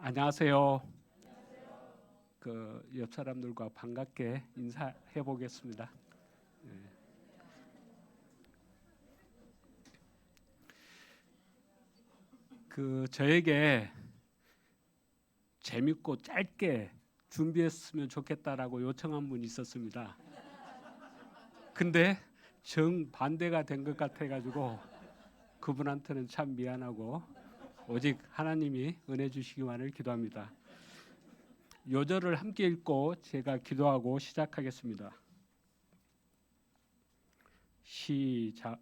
안녕하세요. 옆 사람들과 반갑게 인사해 보겠습니다. 저에게 재밌고 짧게 준비했으면 좋겠다라고 요청한 분이 있었습니다. 근데 정 반대가 된 것 같아가지고 그분한테는 참 미안하고 오직 하나님이 은혜 주시기만을 기도합니다. 요절을 함께 읽고 제가 기도하고 시작하겠습니다. 시작.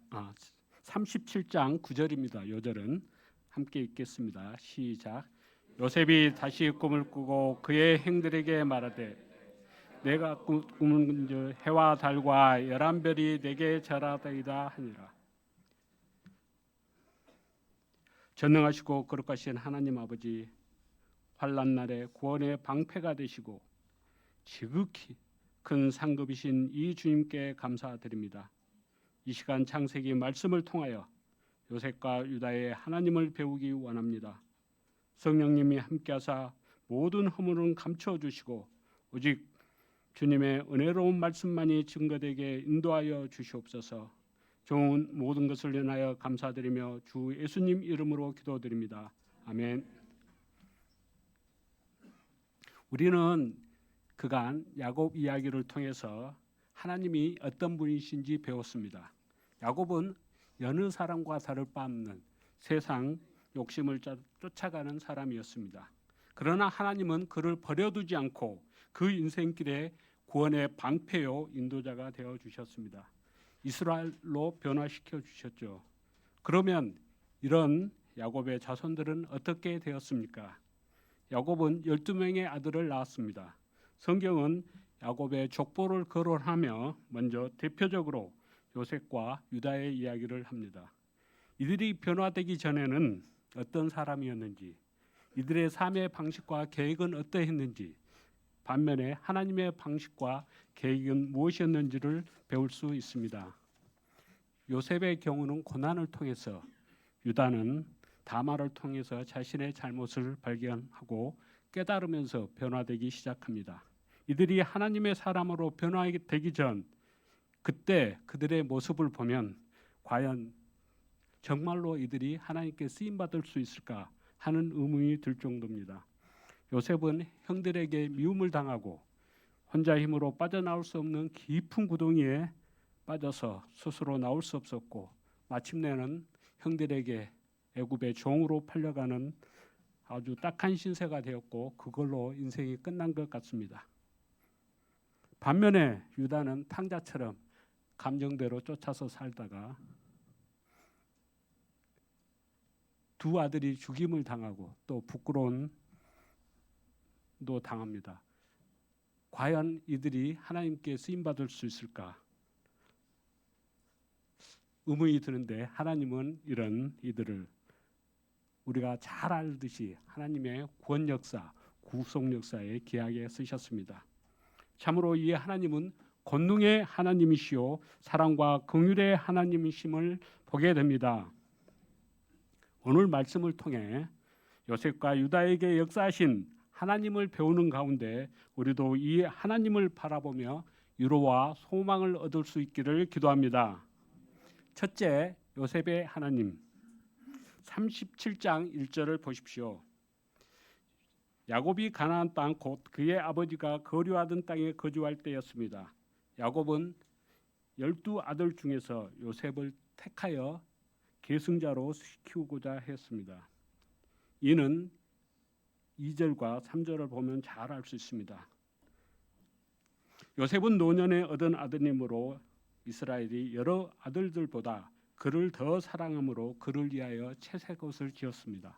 37장 9절입니다. 요절은 함께 읽겠습니다. 시작. 요셉이 다시 꿈을 꾸고 그의 형들에게 말하되 내가 꿈은 해와 달과 11별이 내게 절하다이다 하니라. 전능하시고 거룩하신 하나님 아버지, 환난 날에 구원의 방패가 되시고 지극히 큰 상급이신 이 주님께 감사드립니다. 이 시간 창세기 말씀을 통하여 요셉과 유다의 하나님을 배우기 원합니다. 성령님이 함께하사 모든 허물은 감춰주시고 오직 주님의 은혜로운 말씀만이 증거되게 인도하여 주시옵소서. 좋은 모든 것을 인하여 감사드리며 주 예수님 이름으로 기도드립니다. 아멘. 우리는 그간 야곱 이야기를 통해서 하나님이 어떤 분이신지 배웠습니다. 야곱은 여느 사람과 다를 바 없는 세상 욕심을 쫓아가는 사람이었습니다. 그러나 하나님은 그를 버려두지 않고 그 인생길에 구원의 방패요 인도자가 되어 주셨습니다. 이스라엘로 변화시켜 주셨죠. 그러면 이런 야곱의 자손들은 어떻게 되었습니까? 야곱은 12명의 아들을 낳았습니다. 성경은 야곱의 족보를 거론하며 먼저 대표적으로 요셉과 유다의 이야기를 합니다. 이들이 변화되기 전에는 어떤 사람이었는지, 이들의 삶의 방식과 계획은 어떠했는지, 반면에 하나님의 방식과 계획은 무엇이었는지를 배울 수 있습니다. 요셉의 경우는 고난을 통해서, 유다는 다말을 통해서 자신의 잘못을 발견하고 깨달으면서 변화되기 시작합니다. 이들이 하나님의 사람으로 변화되기 전 그때 그들의 모습을 보면 과연 정말로 이들이 하나님께 쓰임받을 수 있을까 하는 의문이 들 정도입니다. 요셉은 형들에게 미움을 당하고 혼자 힘으로 빠져나올 수 없는 깊은 구덩이에 빠져서 스스로 나올 수 없었고 마침내는 형들에게 애굽의 종으로 팔려가는 아주 딱한 신세가 되었고 그걸로 인생이 끝난 것 같습니다. 반면에 유다는 탕자처럼 감정대로 쫓아서 살다가 두 아들이 죽임을 당하고 또 부끄러움도 당합니다. 과연 이들이 하나님께 쓰임받을 수 있을까? 의문이 드는데 하나님은 이런 이들을 우리가 잘 알듯이 하나님의 구원 역사, 구속 역사에 귀하게 쓰셨습니다. 참으로 이 하나님은 권능의 하나님이시요 사랑과 긍휼의 하나님이심을 보게 됩니다. 오늘 말씀을 통해 요셉과 유다에게 역사하신 하나님을 배우는 가운데 우리도 이 하나님을 바라보며 위로와 소망을 얻을 수 있기를 기도합니다. 첫째, 요셉의 하나님. 37장 1절을 보십시오. 야곱이 가나안 땅 곧 그의 아버지가 거류하던 땅에 거주할 때였습니다. 야곱은 12아들 중에서 요셉을 택하여 계승자로 키우고자 했습니다. 이는 2절과 3절을 보면 잘 알 수 있습니다. 요셉은 노년에 얻은 아드님으로 이스라엘이 여러 아들들보다 그를 더 사랑함으로 그를 위하여 채색옷을 지었습니다.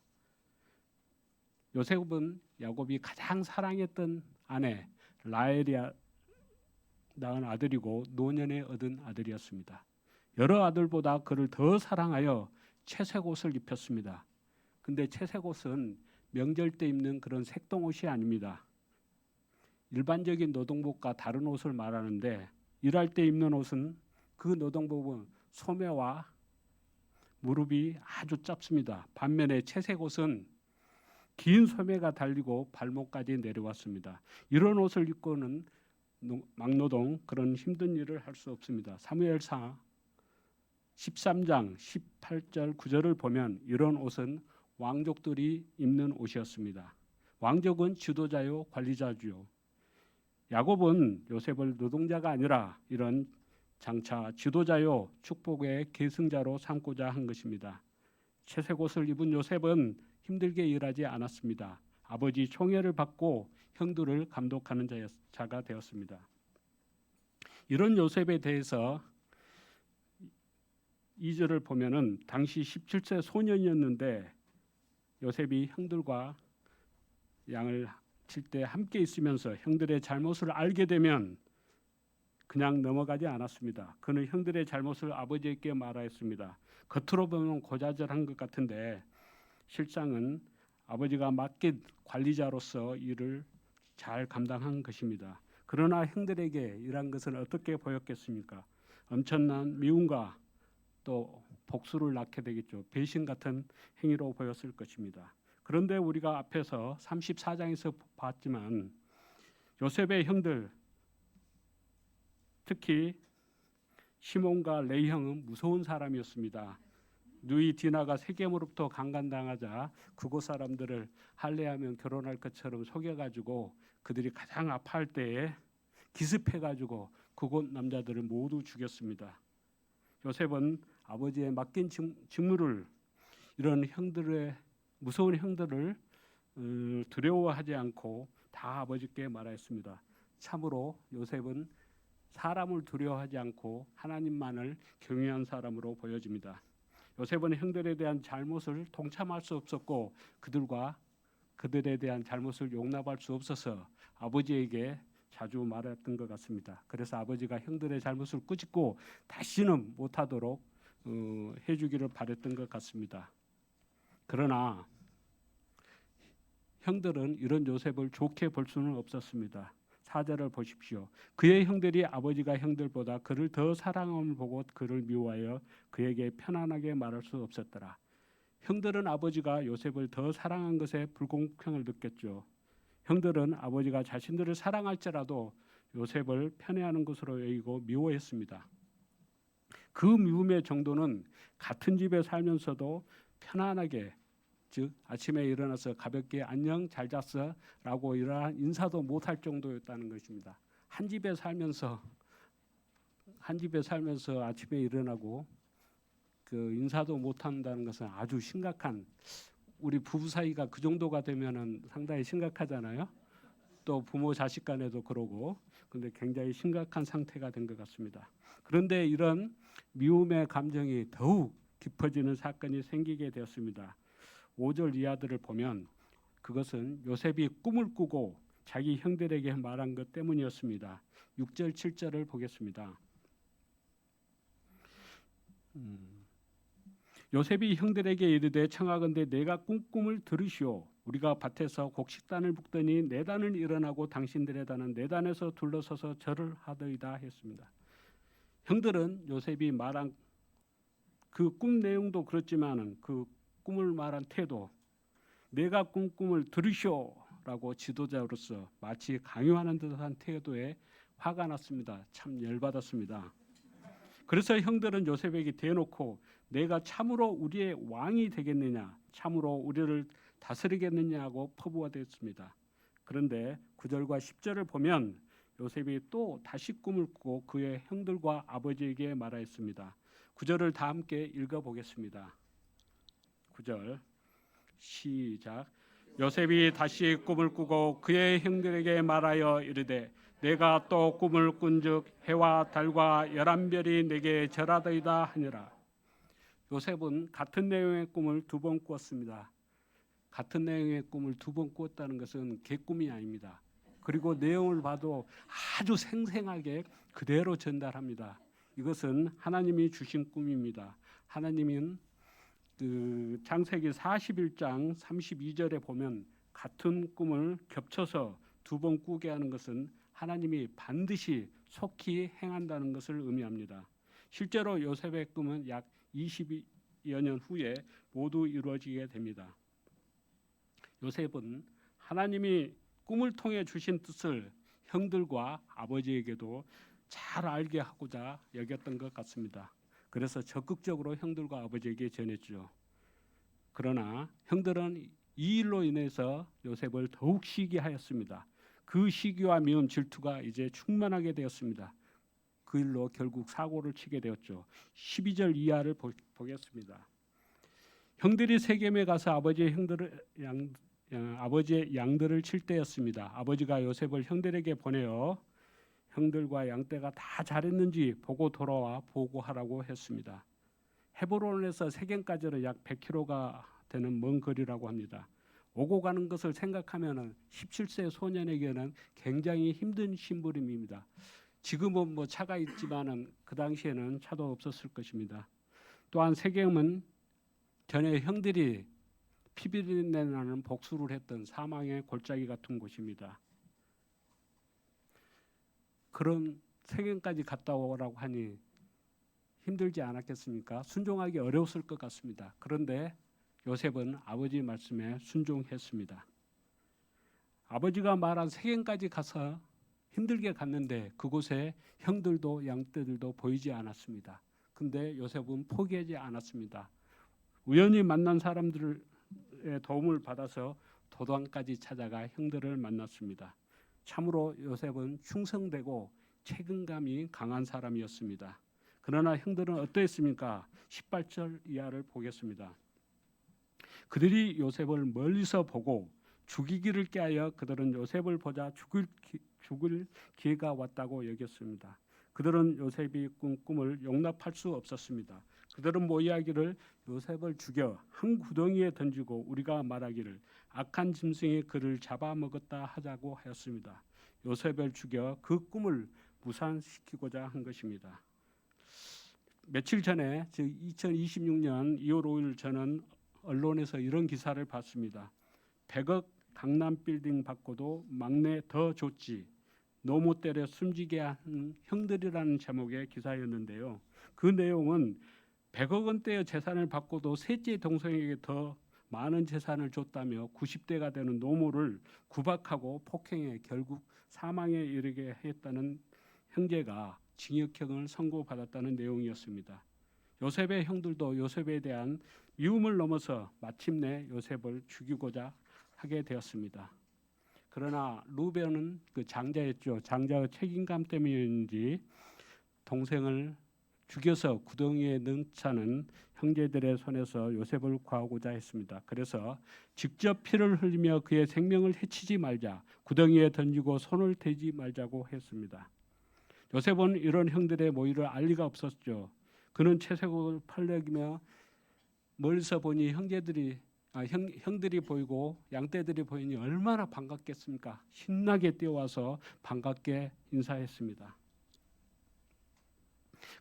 요셉은 야곱이 가장 사랑했던 아내 라헬이 낳은 아들이고 노년에 얻은 아들이었습니다. 여러 아들보다 그를 더 사랑하여 채색옷을 입혔습니다. 근데 채색옷은 명절 때 입는 그런 색동옷이 아닙니다. 일반적인 노동복과 다른 옷을 말하는데 일할 때 입는 옷은 그 노동복은 소매와 무릎이 아주 짧습니다. 반면에 채색옷은 긴 소매가 달리고 발목까지 내려왔습니다. 이런 옷을 입고는 막노동 그런 힘든 일을 할 수 없습니다. 사무엘상 13장 18절 9절을 보면 이런 옷은 왕족들이 입는 옷이었습니다. 왕족은 지도자요 관리자죠. 야곱은 요셉을 노동자가 아니라 이런 장차 지도자요 축복의 계승자로 삼고자 한 것입니다. 채색 옷을 입은 요셉은 힘들게 일하지 않았습니다. 아버지 총애를 받고 형들을 감독하는 자가 되었습니다. 이런 요셉에 대해서 2절을 보면은 당시 17세 소년이었는데 요셉이 형들과 양을 칠 때 함께 있으면서 형들의 잘못을 알게 되면 그냥 넘어가지 않았습니다. 그는 형들의 잘못을 아버지에게 말하였습니다. 겉으로 보면 고자질한 것 같은데 실상은 아버지가 맡긴 관리자로서 일을 잘 감당한 것입니다. 그러나 형들에게 이러한 것은 어떻게 보였겠습니까? 엄청난 미움과 또 복수를 낳게 되겠죠. 배신 같은 행위로 보였을 것입니다. 그런데 우리가 앞에서 34장에서 봤지만 요셉의 형들, 특히 시몬과 레위 형은 무서운 사람이었습니다. 누이 디나가 세겜으로부터 강간당하자 그곳 사람들을 할례하면 결혼할 것처럼 속여가지고 그들이 가장 아파할 때에 기습해가지고 그곳 남자들을 모두 죽였습니다. 요셉은 아버지의 맡긴 직무를 이런 형들의 무서운 형들을 두려워하지 않고 다 아버지께 말하였습니다. 참으로 요셉은 사람을 두려워하지 않고 하나님만을 경외한 사람으로 보여집니다. 요셉은 형들에 대한 잘못을 동참할 수 없었고 그들에 대한 잘못을 용납할 수 없어서 아버지에게 자주 말했던 것 같습니다. 그래서 아버지가 형들의 잘못을 꾸짖고 다시는 못하도록 해주기를 바랬던 것 같습니다. 그러나 형들은 이런 요셉을 좋게 볼 수는 없었습니다. 4절을 보십시오. 그의 형들이 아버지가 형들보다 그를 더 사랑함을 보고 그를 미워하여 그에게 편안하게 말할 수 없었더라. 형들은 아버지가 요셉을 더 사랑한 것에 불공평을 느꼈죠. 형들은 아버지가 자신들을 사랑할지라도 요셉을 편애하는 것으로 여기고 미워했습니다. 그 미움의 정도는 같은 집에 살면서도 편안하게 즉 아침에 일어나서 가볍게 안녕 잘 잤어 라고 이러한 인사도 못할 정도였다는 것입니다. 한 집에 살면서 아침에 일어나고 그 인사도 못한다는 것은 아주 심각한, 우리 부부 사이가 그 정도가 되면은 상당히 심각하잖아요. 또 부모 자식 간에도 그러고, 근데 굉장히 심각한 상태가 된 것 같습니다. 그런데 이런 미움의 감정이 더욱 깊어지는 사건이 생기게 되었습니다. 5절 이하들을 보면 그것은 요셉이 꿈을 꾸고 자기 형들에게 말한 것 때문이었습니다. 6절 7절을 보겠습니다. 요셉이 형들에게 이르되 청하건대 내가 꾼 꿈을 들으시오. 우리가 밭에서 곡식단을 볶더니 네 단은 일어나고 당신들의 단은 네 단에서 둘러서서 절을 하더이다 했습니다. 형들은 요셉이 말한 그 꿈 내용도 그렇지만은 그 꿈을 말한 태도, 내가 꾼 꿈을 들으시오라고 지도자로서 마치 강요하는 듯한 태도에 화가 났습니다. 참 열받았습니다. 그래서 형들은 요셉에게 대놓고 내가 참으로 우리의 왕이 되겠느냐, 참으로 우리를 다스리겠느냐고 퍼부어댔습니다. 그런데 9절과 10절을 보면 요셉이 또 다시 꿈을 꾸고 그의 형들과 아버지에게 말하였습니다. 9절을 다 함께 읽어보겠습니다. 9절 시작. 요셉이 다시 꿈을 꾸고 그의 형들에게 말하여 이르되 내가 또 꿈을 꾼즉 해와 달과 11별이 내게 절하더이다 하니라. 요셉은 같은 내용의 꿈을 두 번 꾸었습니다. 같은 내용의 꿈을 두 번 꾸었다는 것은 개꿈이 아닙니다. 그리고 내용을 봐도 아주 생생하게 그대로 전달합니다. 이것은 하나님이 주신 꿈입니다. 하나님은 그 창세기 41장 32절에 보면 같은 꿈을 겹쳐서 두 번 꾸게 하는 것은 하나님이 반드시 속히 행한다는 것을 의미합니다. 실제로 요셉의 꿈은 약 20여 년 후에 모두 이루어지게 됩니다. 요셉은 하나님이 꿈을 통해 주신 뜻을 형들과 아버지에게도 잘 알게 하고자 여겼던 것 같습니다. 그래서 적극적으로 형들과 아버지에게 전했죠. 그러나 형들은 이 일로 인해서 요셉을 더욱 시기하였습니다. 그 시기와 미움, 질투가 이제 충만하게 되었습니다. 그 일로 결국 사고를 치게 되었죠. 12절 이하를 보겠습니다. 형들이 세겜에 가서 아버지의 양들을 칠 때였습니다. 아버지가 요셉을 형들에게 보내어 형들과 양떼가 다 잘했는지 보고 돌아와 보고하라고 했습니다. 헤브론에서 세겜까지는 약 100km가 되는 먼 거리라고 합니다. 오고 가는 것을 생각하면 17세 소년에게는 굉장히 힘든 심부름입니다. 지금은 뭐 차가 있지만은 그 당시에는 차도 없었을 것입니다. 또한 세겜은 전에 형들이 피비린내 나는 복수를 했던 사망의 골짜기 같은 곳입니다. 그런 세겜까지 갔다 오라고 하니 힘들지 않았겠습니까? 순종하기 어려웠을 것 같습니다. 그런데 요셉은 아버지 말씀에 순종했습니다. 아버지가 말한 세겜까지 가서 힘들게 갔는데 그곳에 형들도 양떼들도 보이지 않았습니다. 근데 요셉은 포기하지 않았습니다. 우연히 만난 사람들의 도움을 받아서 도당까지 찾아가 형들을 만났습니다. 참으로 요셉은 충성되고 책임감이 강한 사람이었습니다. 그러나 형들은 어떠했습니까? 18절 이하를 보겠습니다. 그들이 요셉을 멀리서 보고 죽이기를 꾀하여 그들은 요셉을 보자 죽을 기회가 왔다고 여겼습니다. 그들은 요셉이 꾼 꿈을 용납할 수 없었습니다. 그들은 모이하기를 요셉을 죽여 한 구덩이에 던지고 우리가 말하기를 악한 짐승이 그를 잡아먹었다 하자고 하였습니다. 요셉을 죽여 그 꿈을 무산시키고자 한 것입니다. 며칠 전에 즉 2026년 2월 5일 저는 언론에서 이런 기사를 봤습니다. 100억 강남 빌딩 받고도 막내 더 줬지. 노모 때려 숨지게 한 형들이라는 제목의 기사였는데요. 그 내용은 100억 원대의 재산을 받고도 셋째 동생에게 더 많은 재산을 줬다며 90대가 되는 노모를 구박하고 폭행해 결국 사망에 이르게 했다는 형제가 징역형을 선고받았다는 내용이었습니다. 요셉의 형들도 요셉에 대한 미움을 넘어서 마침내 요셉을 죽이고자 하게 되었습니다. 그러나 루벤은 그 장자였죠. 장자의 책임감 때문인지 동생을 죽여서 구덩이에 넣자는 형제들의 손에서 요셉을 구하고자 했습니다. 그래서 직접 피를 흘리며 그의 생명을 해치지 말자, 구덩이에 던지고 손을 대지 말자고 했습니다. 요셉은 이런 형들의 모의를 알 리가 없었죠. 그는 채색옷을 펄럭이며 멀리서 보니 형들이 보이고 양떼들이 보이니 얼마나 반갑겠습니까? 신나게 뛰어와서 반갑게 인사했습니다.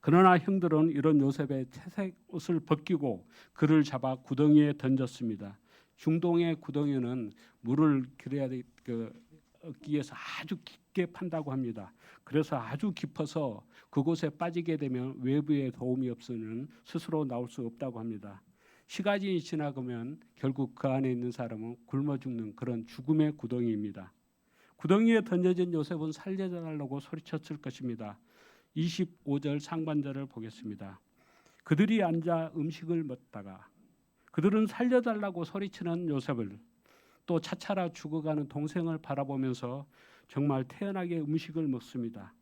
그러나 형들은 이런 요셉의 채색 옷을 벗기고 그를 잡아 구덩이에 던졌습니다. 중동의 구덩이는 물을 길어야 얻기 위해서 아주 깊게 판다고 합니다. 그래서 아주 깊어서 그곳에 빠지게 되면 외부의 도움이 없으면 스스로 나올 수 없다고 합니다. 시간이 지나가면 결국 그 안에 있는 사람은 굶어 죽는 그런 죽음의 구덩이입니다. 구덩이에 던져진 요셉은 살려달라고 소리쳤을 것입니다. 25절 상반절을 보겠습니다. 그들이 앉아 음식을 먹다가 그들은 살려달라고 소리치는 요셉을 또 차차라 죽어가는 동생을 바라보면서 정말 태연하게 음식을 먹습니다.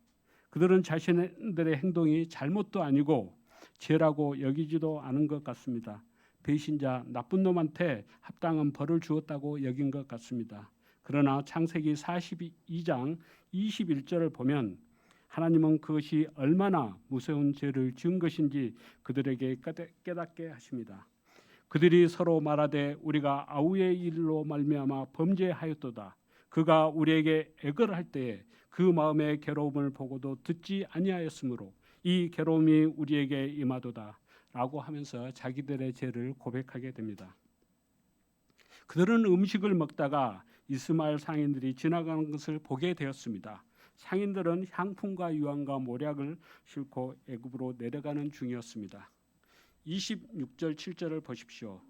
그들은 자신들의 행동이 잘못도 아니고 죄라고 여기지도 않은 것 같습니다. 배신자 나쁜 놈한테 합당한 벌을 주었다고 여긴 것 같습니다. 그러나 창세기 42장 21절을 보면 하나님은 그것이 얼마나 무서운 죄를 지은 것인지 그들에게 깨닫게 하십니다. 그들이 서로 말하되 우리가 아우의 일로 말미암아 범죄하였도다. 그가 우리에게 애걸할 때에 그 마음의 괴로움을 보고도 듣지 아니하였으므로 이 괴로움이 우리에게 임하도다 라고 하면서 자기들의 죄를 고백하게 됩니다. 그들은 음식을 먹다가 이스마엘 상인들이 지나가는 것을 보게 되었습니다. 상인들은 향품과 유황과 모략을 싣고 애굽으로 내려가는 중이었습니다. 26절 7절을 보십시오.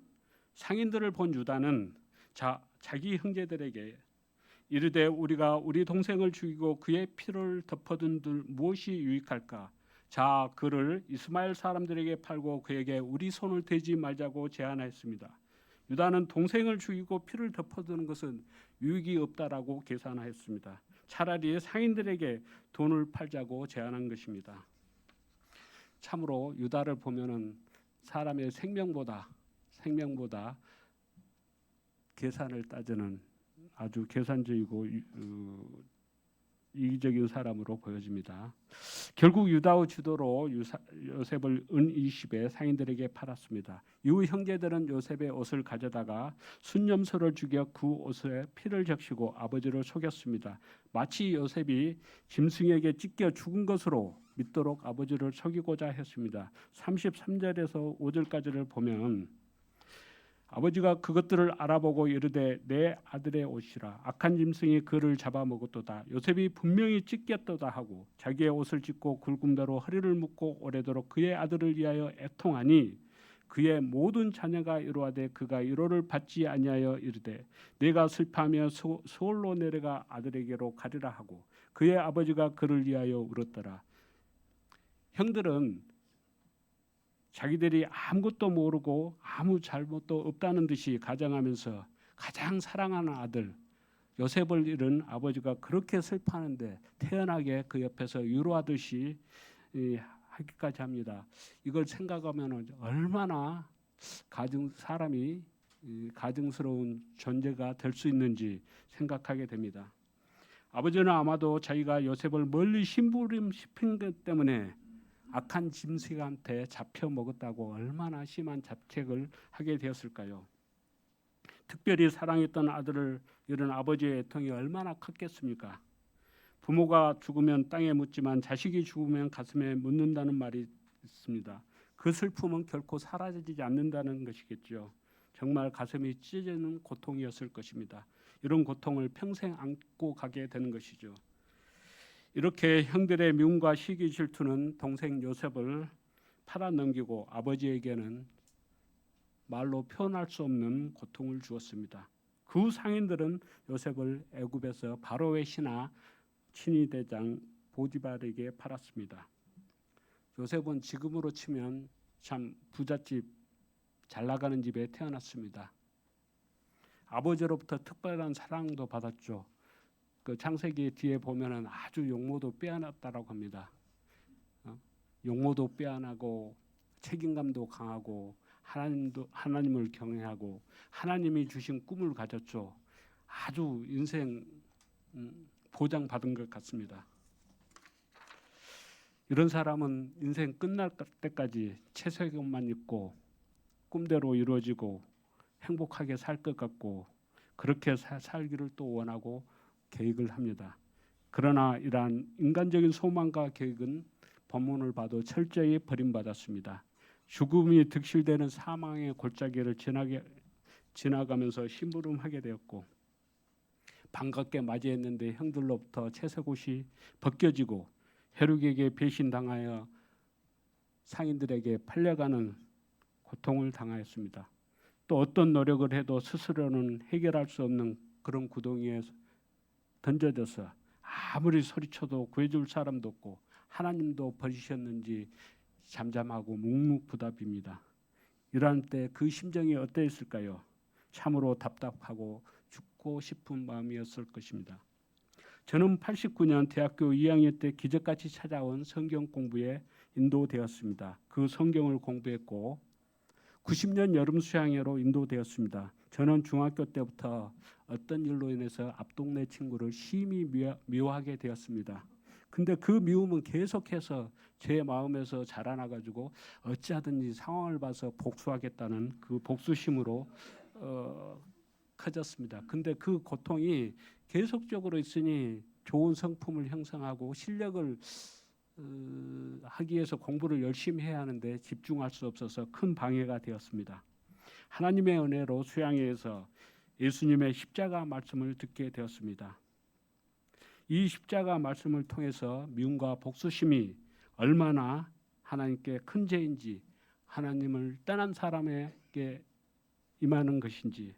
상인들을 본 유다는 자기 형제들에게 이르되 우리가 우리 동생을 죽이고 그의 피를 덮어둔들 무엇이 유익할까? 자, 그를 이스마엘 사람들에게 팔고 그에게 우리 손을 대지 말자고 제안하였습니다. 유다는 동생을 죽이고 피를 덮어두는 것은 유익이 없다라고 계산하였습니다. 차라리 상인들에게 돈을 팔자고 제안한 것입니다. 참으로 유다를 보면은 사람의 생명보다 계산을 따지는 아주 계산적이고 이기적인 사람으로 보여집니다. 결국 유다의 주도로 요셉을 은 20에 상인들에게 팔았습니다. 이후 형제들은 요셉의 옷을 가져다가 순념소를 죽여 그 옷에 피를 적시고 아버지를 속였습니다. 마치 요셉이 짐승에게 찢겨 죽은 것으로 믿도록 아버지를 속이고자 했습니다. 33절에서 5절까지를 보면 아버지가 그것들을 알아보고 이르되 내 아들의 옷이라 악한 짐승이 그를 잡아먹었도다. 요셉이 분명히 찢겼도다 하고 자기의 옷을 찢고 굵은배로 허리를 묶고 오래도록 그의 아들을 위하여 애통하니 그의 모든 자녀가 이루하되 그가 위로를 받지 아니하여 이르되 내가 슬퍼하며 서울로 내려가 아들에게로 가리라 하고 그의 아버지가 그를 위하여 울었더라. 형들은 자기들이 아무것도 모르고 아무 잘못도 없다는 듯이 가정하면서 가장 사랑하는 아들 요셉을 잃은 아버지가 그렇게 슬퍼하는데 태연하게 그 옆에서 위로하듯이 하기까지 합니다. 이걸 생각하면 얼마나 사람이 가증스러운 존재가 될 수 있는지 생각하게 됩니다. 아버지는 아마도 자기가 요셉을 멀리 심부름시킨 것 때문에 악한 짐승한테 잡혀 먹었다고 얼마나 심한 자책을 하게 되었을까요? 특별히 사랑했던 아들을 잃은 아버지의 애통이 얼마나 컸겠습니까? 부모가 죽으면 땅에 묻지만 자식이 죽으면 가슴에 묻는다는 말이 있습니다. 그 슬픔은 결코 사라지지 않는다는 것이겠죠. 정말 가슴이 찢어지는 고통이었을 것입니다. 이런 고통을 평생 안고 가게 되는 것이죠. 이렇게 형들의 미움과 시기 질투는 동생 요셉을 팔아넘기고 아버지에게는 말로 표현할 수 없는 고통을 주었습니다. 그 상인들은 요셉을 애굽에서 바로의 신하 친위대장 보디발에게 팔았습니다. 요셉은 지금으로 치면 참 부잣집 잘 나가는 집에 태어났습니다. 아버지로부터 특별한 사랑도 받았죠. 그 창세기 뒤에 보면은 아주 용모도 빼앗았다라고 합니다. 용모도 빼앗고 책임감도 강하고 하나님을 경외하고 하나님이 주신 꿈을 가졌죠. 아주 인생 보장받은 것 같습니다. 이런 사람은 인생 끝날 때까지 채색옷만 입고 꿈대로 이루어지고 행복하게 살 것 같고 그렇게 살기를 또 원하고 계획을 합니다. 그러나 이러한 인간적인 소망과 계획은 본문을 봐도 철저히 버림받았습니다. 죽음이 득실되는 사망의 골짜기를 지나가면서 심부름하게 되었고 반갑게 맞이했는데 형들로부터 채색옷이 벗겨지고 헤롯에게 배신당하여 상인들에게 팔려가는 고통을 당하였습니다. 또 어떤 노력을 해도 스스로는 해결할 수 없는 그런 구덩이에 던져져서 아무리 소리쳐도 구해줄 사람도 없고 하나님도 버리셨는지 잠잠하고 묵묵부답입니다. 이러한 때 그 심정이 어떠했을까요? 참으로 답답하고 죽고 싶은 마음이었을 것입니다. 저는 89년 대학교 2학년 때 기적같이 찾아온 성경 공부에 인도되었습니다. 그 성경을 공부했고 90년 여름 수양회로 인도되었습니다. 저는 중학교 때부터 어떤 일로 인해서 앞동네 친구를 심히 미워하게 되었습니다. 근데 그 미움은 계속해서 제 마음에서 자라나가지고 어찌하든지 상황을 봐서 복수하겠다는 그 복수심으로 커졌습니다. 근데 그 고통이 계속적으로 있으니 좋은 성품을 형성하고 실력을 하기 위해서 공부를 열심히 해야 하는데 집중할 수 없어서 큰 방해가 되었습니다. 하나님의 은혜로 수양회에서 예수님의 십자가 말씀을 듣게 되었습니다. 이 십자가 말씀을 통해서 미움과 복수심이 얼마나 하나님께 큰 죄인지 하나님을 떠난 사람에게 임하는 것인지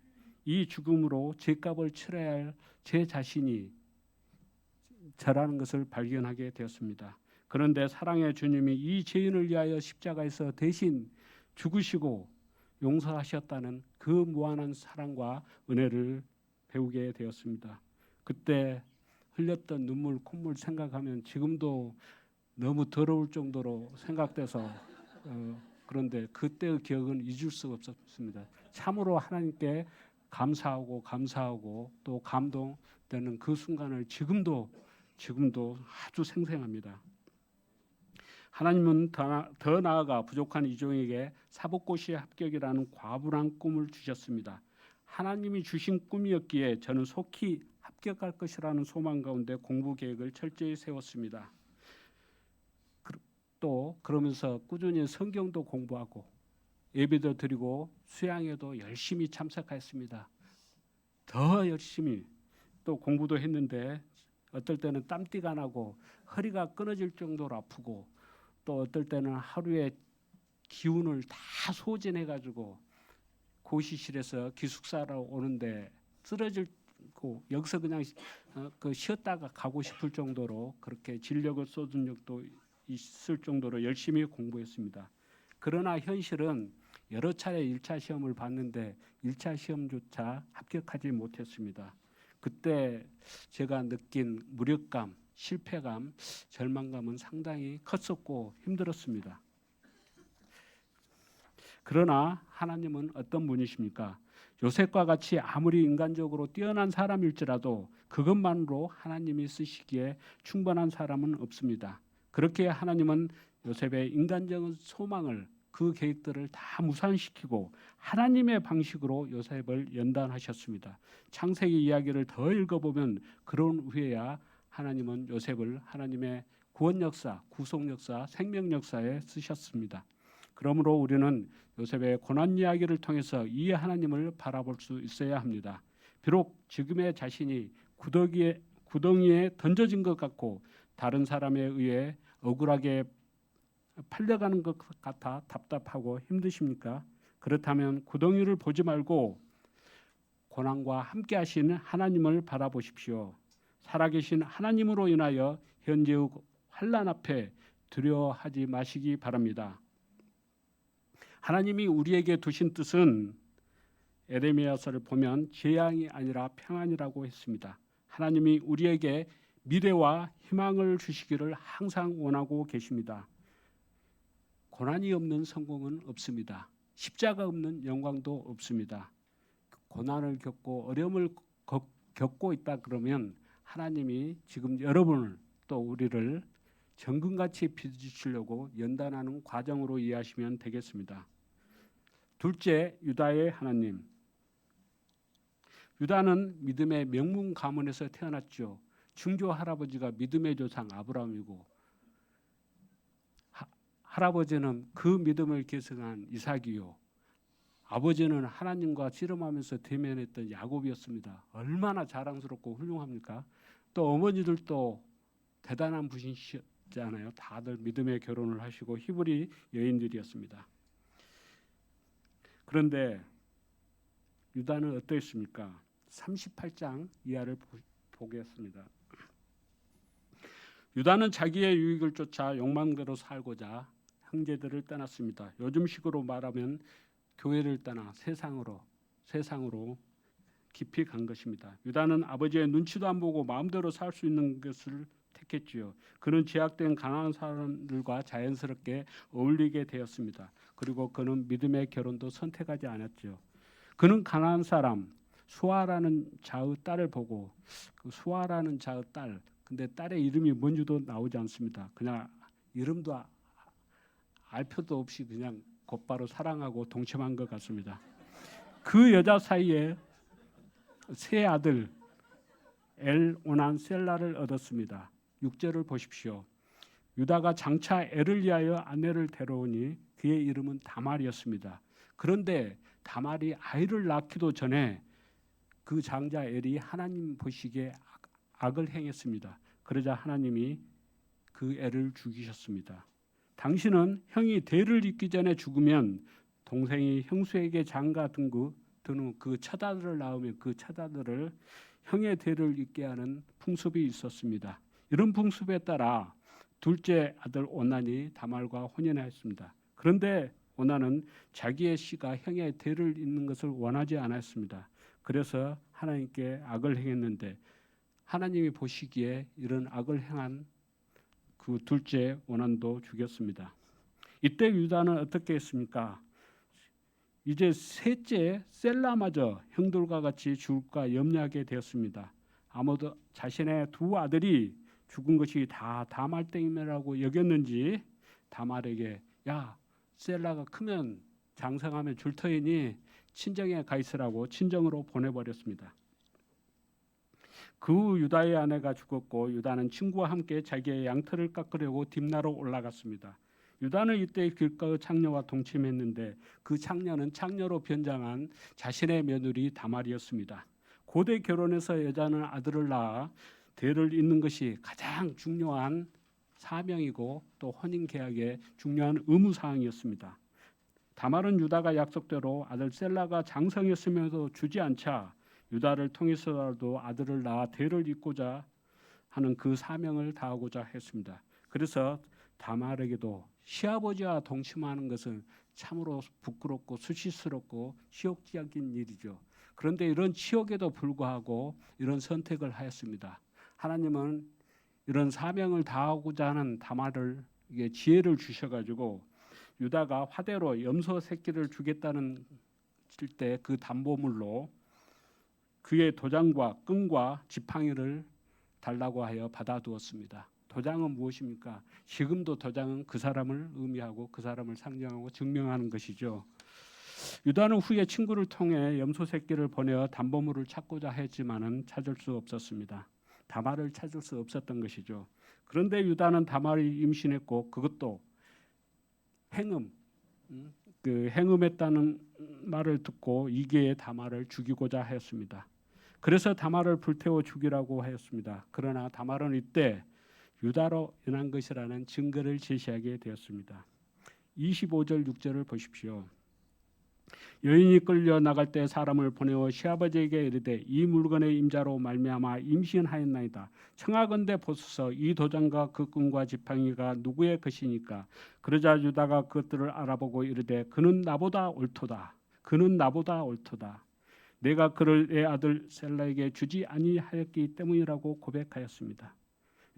이 죽음으로 죄값을 치러야 할 제 자신이 저라는 것을 발견하게 되었습니다. 그런데 사랑의 주님이 이 죄인을 위하여 십자가에서 대신 죽으시고 용서하셨다는 그 무한한 사랑과 은혜를 배우게 되었습니다. 그때 흘렸던 눈물, 콧물 생각하면 지금도 너무 더러울 정도로 생각돼서 그런데 그때의 기억은 잊을 수가 없었습니다. 참으로 하나님께 감사하고 또 감동되는 그 순간을 지금도 아주 생생합니다. 하나님은 더 나아가 부족한 이종에게 사법고시에 합격이라는 과분한 꿈을 주셨습니다. 하나님이 주신 꿈이었기에 저는 속히 합격할 것이라는 소망 가운데 공부 계획을 철저히 세웠습니다. 또 그러면서 꾸준히 성경도 공부하고 예배도 드리고 수양에도 열심히 참석했습니다. 더 열심히 또 공부도 했는데 어떨 때는 땀띠가 나고 허리가 끊어질 정도로 아프고 또 어떨 때는 하루에 기운을 다 소진해가지고 고시실에서 기숙사로 오는데 쓰러지고 여기서 그냥 쉬었다가 가고 싶을 정도로 그렇게 진력을 쏟은 적도 있을 정도로 열심히 공부했습니다. 그러나 현실은 여러 차례 1차 시험을 봤는데 1차 시험조차 합격하지 못했습니다. 그때 제가 느낀 무력감, 실패감, 절망감은 상당히 컸었고 힘들었습니다. 그러나 하나님은 어떤 분이십니까? 요셉과 같이 아무리 인간적으로 뛰어난 사람일지라도 그것만으로 하나님이 쓰시기에 충분한 사람은 없습니다. 그렇게 하나님은 요셉의 인간적인 소망을 그 계획들을 다 무산시키고 하나님의 방식으로 요셉을 연단하셨습니다. 창세기 이야기를 더 읽어보면 그런 후에야 하나님은 요셉을 하나님의 구원 역사, 구속 역사, 생명 역사에 쓰셨습니다. 그러므로 우리는 요셉의 고난 이야기를 통해서 이 하나님을 바라볼 수 있어야 합니다. 비록 지금의 자신이 구덩이에 던져진 것 같고 다른 사람에 의해 억울하게 팔려가는 것 같아 답답하고 힘드십니까? 그렇다면 구덩이를 보지 말고 고난과 함께 하시는 하나님을 바라보십시오. 살아계신 하나님으로 인하여 현재의 환난 앞에 두려워하지 마시기 바랍니다. 하나님이 우리에게 두신 뜻은 에레미야서를 보면 재앙이 아니라 평안이라고 했습니다. 하나님이 우리에게 미래와 희망을 주시기를 항상 원하고 계십니다. 고난이 없는 성공은 없습니다. 십자가 없는 영광도 없습니다. 고난을 겪고 어려움을 겪고 있다 그러면 하나님이 지금 여러분을 또 우리를 정금같이 빚으시려고 연단하는 과정으로 이해하시면 되겠습니다. 둘째, 유다의 하나님. 유다는 믿음의 명문 가문에서 태어났죠. 증조 할아버지가 믿음의 조상 아브라함이고 할아버지는 그 믿음을 계승한 이삭이요. 아버지는 하나님과 씨름하면서 대면했던 야곱이었습니다. 얼마나 자랑스럽고 훌륭합니까? 또 어머니들도 대단한 분이시잖아요. 다들 믿음의 결혼을 하시고 히브리 여인들이었습니다. 그런데 유다는 어떠했습니까? 38장 이하를 보겠습니다. 유다는 자기의 유익을 쫓아 욕망대로 살고자 형제들을 떠났습니다. 요즘식으로 말하면 교회를 떠나 세상으로 깊이 간 것입니다. 유다는 아버지의 눈치도 안 보고 마음대로 살 수 있는 것을 택했지요. 그는 제약된 가난한 사람들과 자연스럽게 어울리게 되었습니다. 그리고 그는 믿음의 결혼도 선택하지 않았죠. 그는 가난한 사람 수아라는 자의 딸을 보고 그 수아라는 자의 딸, 근데 딸의 이름이 뭔지도 나오지 않습니다. 그냥 이름도 알 필요도 없이 그냥 곧바로 사랑하고 동침한 것 같습니다. 그 여자 사이에 세 아들 엘오난 셀라를 얻었습니다. 6절을 보십시오. 유다가 장차 엘을 위하여 아내를 데려오니 그의 이름은 다말이었습니다. 그런데 다말이 아이를 낳기도 전에 그 장자 엘이 하나님 보시기에 악을 행했습니다. 그러자 하나님이 그 애를 죽이셨습니다. 당신은 형이 대를 잇기 전에 죽으면 동생이 형수에게 장가 드는 그 첫 아들을 낳으면 그 첫 아들을 형의 대를 잇게 하는 풍습이 있었습니다. 이런 풍습에 따라 둘째 아들 오난이 다말과 혼인하였습니다. 그런데 오난은 자기의 씨가 형의 대를 잇는 것을 원하지 않았습니다. 그래서 하나님께 악을 행했는데 하나님이 보시기에 이런 악을 행한 그 둘째 오난도 죽였습니다. 이때 유다는 어떻게 했습니까? 이제 셋째 셀라마저 형들과 같이 죽을까 염려하게 되었습니다. 아무도 자신의 두 아들이 죽은 것이 다 다말 때문이라고 여겼는지 다말에게 야 셀라가 크면 장성하면 줄 터이니 친정에 가 있으라고 친정으로 보내버렸습니다. 그 후 유다의 아내가 죽었고 유다는 친구와 함께 자기의 양털을 깎으려고 딥나로 올라갔습니다. 유다는 이때 길가의 창녀와 동침했는데 그 창녀는 창녀로 변장한 자신의 며느리 다말이었습니다. 고대 결혼해서 여자는 아들을 낳아 대를 잇는 것이 가장 중요한 사명이고 또 혼인 계약의 중요한 의무 사항이었습니다. 다말은 유다가 약속대로 아들 셀라가 장성했으면서도 주지 않자 유다를 통해서라도 아들을 낳아 대를 잇고자 하는 그 사명을 다하고자 했습니다. 그래서 다말에게도 시아버지와 동침하는 것은 참으로 부끄럽고 수치스럽고 치욕적인 일이죠. 그런데 이런 치욕에도 불구하고 이런 선택을 하였습니다. 하나님은 이런 사명을 다하고자 하는 다말에게 지혜를 주셔가지고 유다가 화대로 염소 새끼를 주겠다는 때 그 담보물로 그의 도장과 끈과 지팡이를 달라고 하여 받아두었습니다. 도장은 무엇입니까? 지금도 도장은 그 사람을 의미하고 그 사람을 상징하고 증명하는 것이죠. 유다는 후에 친구를 통해 염소 새끼를 보내어 담보물을 찾고자 했지만은 찾을 수 없었습니다. 다말을 찾을 수 없었던 것이죠. 그런데 유다는 다말이 임신했고 그것도 행음했다는 말을 듣고 이계의 다말을 죽이고자 하였습니다. 그래서 다말을 불태워 죽이라고 하였습니다. 그러나 다말은 이때 유다로 인한 것이라는 증거를 제시하게 되었습니다. 25절 6절을 보십시오. 여인이 끌려 나갈 때 사람을 보내어 시아버지에게 이르되 이 물건의 임자로 말미암아 임신하였나이다. 청하건대 보소서 이 도장과 그 끈과 지팡이가 누구의 것이니까. 그러자 유다가 그것들을 알아보고 이르되 그는 나보다 옳도다. 그는 나보다 옳도다. 내가 그를 내 아들 셀라에게 주지 아니하였기 때문이라고 고백하였습니다.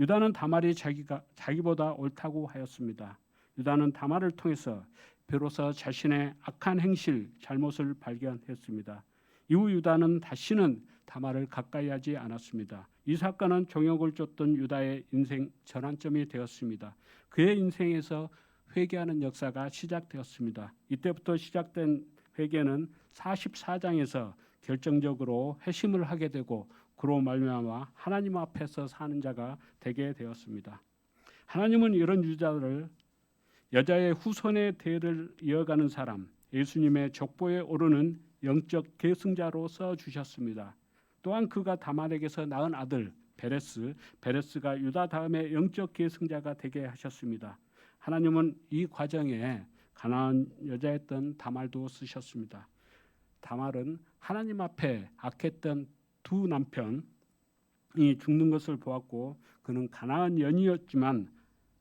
유다는 다말이 자기보다 옳다고 하였습니다. 유다는 다말을 통해서 비로소 자신의 악한 행실, 잘못을 발견했습니다. 이후 유다는 다시는 다말을 가까이 하지 않았습니다. 이 사건은 종역을 쫓던 유다의 인생 전환점이 되었습니다. 그의 인생에서 회개하는 역사가 시작되었습니다. 이때부터 시작된 회개는 44장에서 결정적으로 회심을 하게 되고 그로 말미암아 하나님 앞에서 사는 자가 되게 되었습니다. 하나님은 이런 유다를 여자의 후손의 대를 이어가는 사람, 예수님의 족보에 오르는 영적 계승자로 써주셨습니다. 또한 그가 다말에게서 낳은 아들 베레스가 유다 다음에 영적 계승자가 되게 하셨습니다. 하나님은 이 과정에 가나안 여자였던 다말도 쓰셨습니다. 다말은 하나님 앞에 악했던 두 남편이 죽는 것을 보았고 그는 가나안 여인이었지만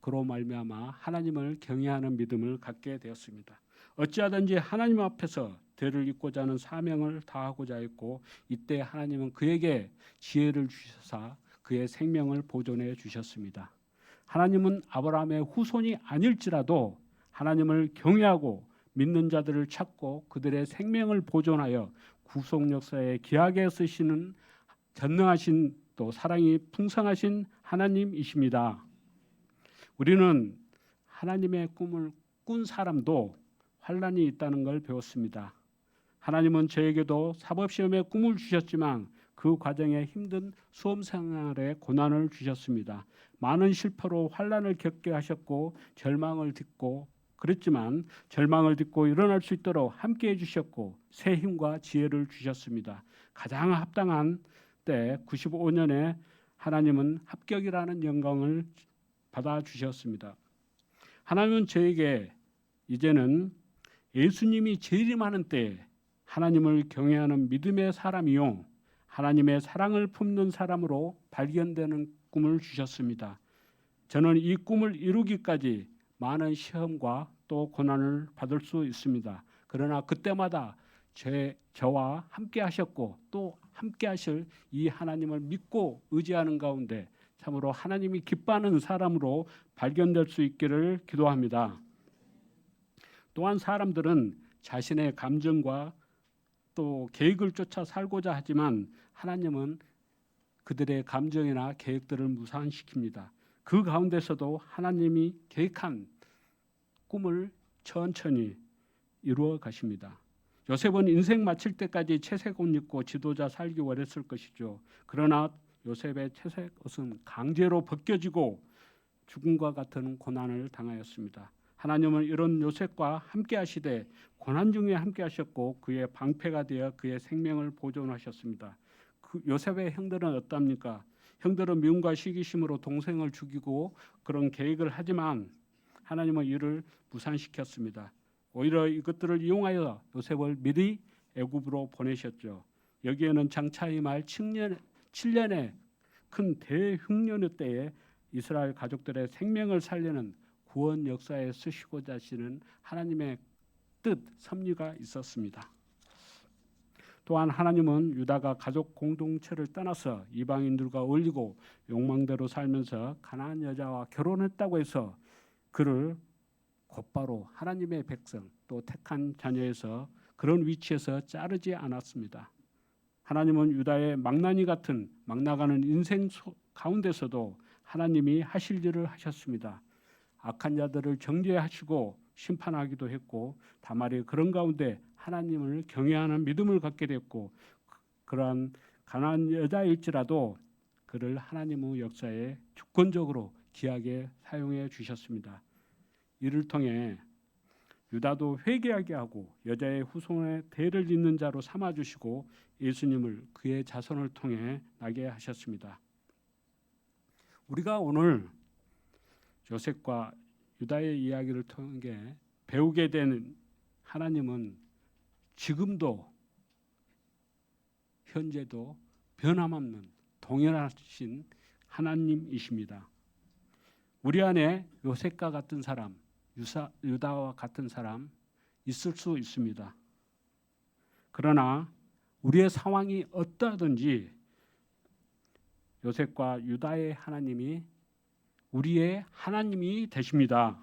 그로 말미암아 하나님을 경외하는 믿음을 갖게 되었습니다. 어찌하든지 하나님 앞에서 대를 잇고자 하는 사명을 다하고자 했고 이때 하나님은 그에게 지혜를 주셔서 그의 생명을 보존해 주셨습니다. 하나님은 아브라함의 후손이 아닐지라도 하나님을 경외하고 믿는 자들을 찾고 그들의 생명을 보존하여 구속 역사에 귀하게 쓰시는 전능하신 또 사랑이 풍성하신 하나님이십니다. 우리는 하나님의 꿈을 꾼 사람도 환난이 있다는 걸 배웠습니다. 하나님은 저에게도 사법시험에 꿈을 주셨지만 그 과정에 힘든 수험생활에 고난을 주셨습니다. 많은 실패로 환난을 겪게 하셨고 절망을 딛고 그랬지만 절망을 딛고 일어날 수 있도록 함께해 주셨고 새 힘과 지혜를 주셨습니다. 가장 합당한 때 95년에 하나님은 합격이라는 영광을 받아주셨습니다. 하나님은 저에게 이제는 예수님이 재림하는 때에 하나님을 경외하는 믿음의 사람이요 하나님의 사랑을 품는 사람으로 발견되는 꿈을 주셨습니다. 저는 이 꿈을 이루기까지 많은 시험과 또 고난을 받을 수 있습니다. 그러나 그때마다 저와 함께 하셨고 또 함께 하실 이 하나님을 믿고 의지하는 가운데 참으로 하나님이 기뻐하는 사람으로 발견될 수 있기를 기도합니다. 또한 사람들은 자신의 감정과 또 계획을 쫓아 살고자 하지만 하나님은 그들의 감정이나 계획들을 무산시킵니다. 그 가운데서도 하나님이 계획한 꿈을 천천히 이루어 가십니다. 요셉은 인생 마칠 때까지 채색 옷 입고 지도자 살기 원했을 것이죠. 그러나 요셉의 채색 옷은 강제로 벗겨지고 죽음과 같은 고난을 당하였습니다. 하나님은 이런 요셉과 함께 하시되 고난 중에 함께 하셨고 그의 방패가 되어 그의 생명을 보존하셨습니다. 그 요셉의 형들은 어떻습니까? 형들은 미움과 시기심으로 동생을 죽이고 그런 계획을 하지만 하나님은 이를 무산시켰습니다. 오히려 이것들을 이용하여 요셉을 미리 애굽으로 보내셨죠. 여기에는 장차의 말 7년의 큰 대흉년의 때에 이스라엘 가족들의 생명을 살리는 구원 역사에 쓰시고자 하시는 하나님의 뜻, 섭리가 있었습니다. 또한 하나님은 유다가 가족 공동체를 떠나서 이방인들과 어울리고 욕망대로 살면서 가나안 여자와 결혼했다고 해서 그를 곧바로 하나님의 백성 또 택한 자녀에서 그런 위치에서 자르지 않았습니다. 하나님은 유다의 망나니 같은 막 나가는 인생 가운데서도 하나님이 하실 일을 하셨습니다. 악한 자들을 정죄하시고 심판하기도 했고 다말이 그런 가운데 하나님을 경외하는 믿음을 갖게 됐고 그러한 가난한 여자일지라도 그를 하나님의 역사에 주권적으로 귀하게 사용해 주셨습니다. 이를 통해 유다도 회개하게 하고 여자의 후손의 대를 잇는 자로 삼아주시고 예수님을 그의 자손을 통해 나게 하셨습니다. 우리가 오늘 요셉과 유다의 이야기를 통해 배우게 되는 하나님은 지금도 현재도 변함없는 동일하신 하나님이십니다. 우리 안에 요셉과 같은 사람, 유다와 같은 사람 있을 수 있습니다. 그러나 우리의 상황이 어떠하든지 요셉과 유다의 하나님이 우리의 하나님이 되십니다.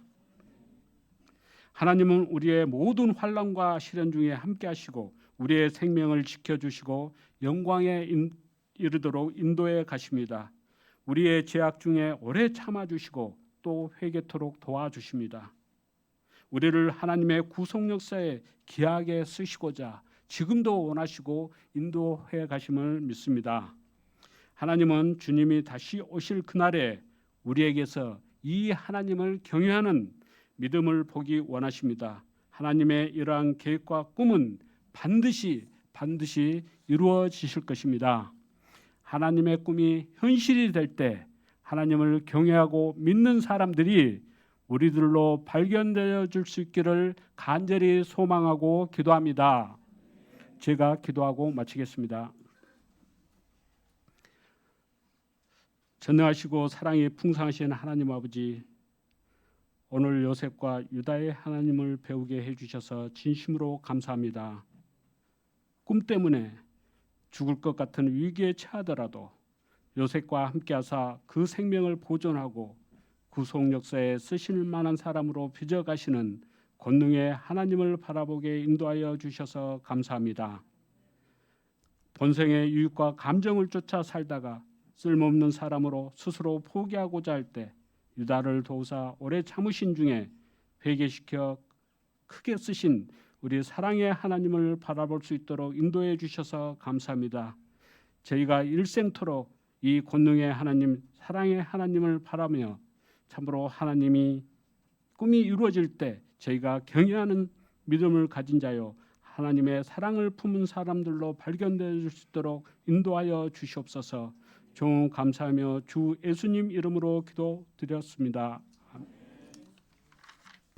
하나님은 우리의 모든 환난과 시련 중에 함께 하시고 우리의 생명을 지켜주시고 영광에 이르도록 인도해 가십니다. 우리의 죄악 중에 오래 참아주시고 또 회개토록 도와주십니다. 우리를 하나님의 구속 역사에 귀하게 쓰시고자 지금도 원하시고 인도해 가심을 믿습니다. 하나님은 주님이 다시 오실 그날에 우리에게서 이 하나님을 경외하는 믿음을 보기 원하십니다. 하나님의 이러한 계획과 꿈은 반드시 이루어지실 것입니다. 하나님의 꿈이 현실이 될 때 하나님을 경외하고 믿는 사람들이 우리들로 발견되어 줄 수 있기를 간절히 소망하고 기도합니다. 제가 기도하고 마치겠습니다. 전능하시고 사랑이 풍성하신 하나님 아버지, 오늘 요셉과 유다의 하나님을 배우게 해주셔서 진심으로 감사합니다. 꿈 때문에 죽을 것 같은 위기에 처하더라도 요셉과 함께하사 그 생명을 보존하고 구속 역사에 쓰실 만한 사람으로 빚어가시는 권능의 하나님을 바라보게 인도하여 주셔서 감사합니다. 본생의 유익과 감정을 쫓아 살다가 쓸모없는 사람으로 스스로 포기하고자 할 때 유다를 도우사 오래 참으신 중에 회개시켜 크게 쓰신 우리 사랑의 하나님을 바라볼 수 있도록 인도해 주셔서 감사합니다. 저희가 일생토록 이 권능의 하나님, 사랑의 하나님을 바라며 참으로 하나님이 꿈이 이루어질 때 저희가 경외하는 믿음을 가진 자요 하나님의 사랑을 품은 사람들로 발견될 수 있도록 인도하여 주시옵소서. 종 감사하며 주 예수님 이름으로 기도드렸습니다.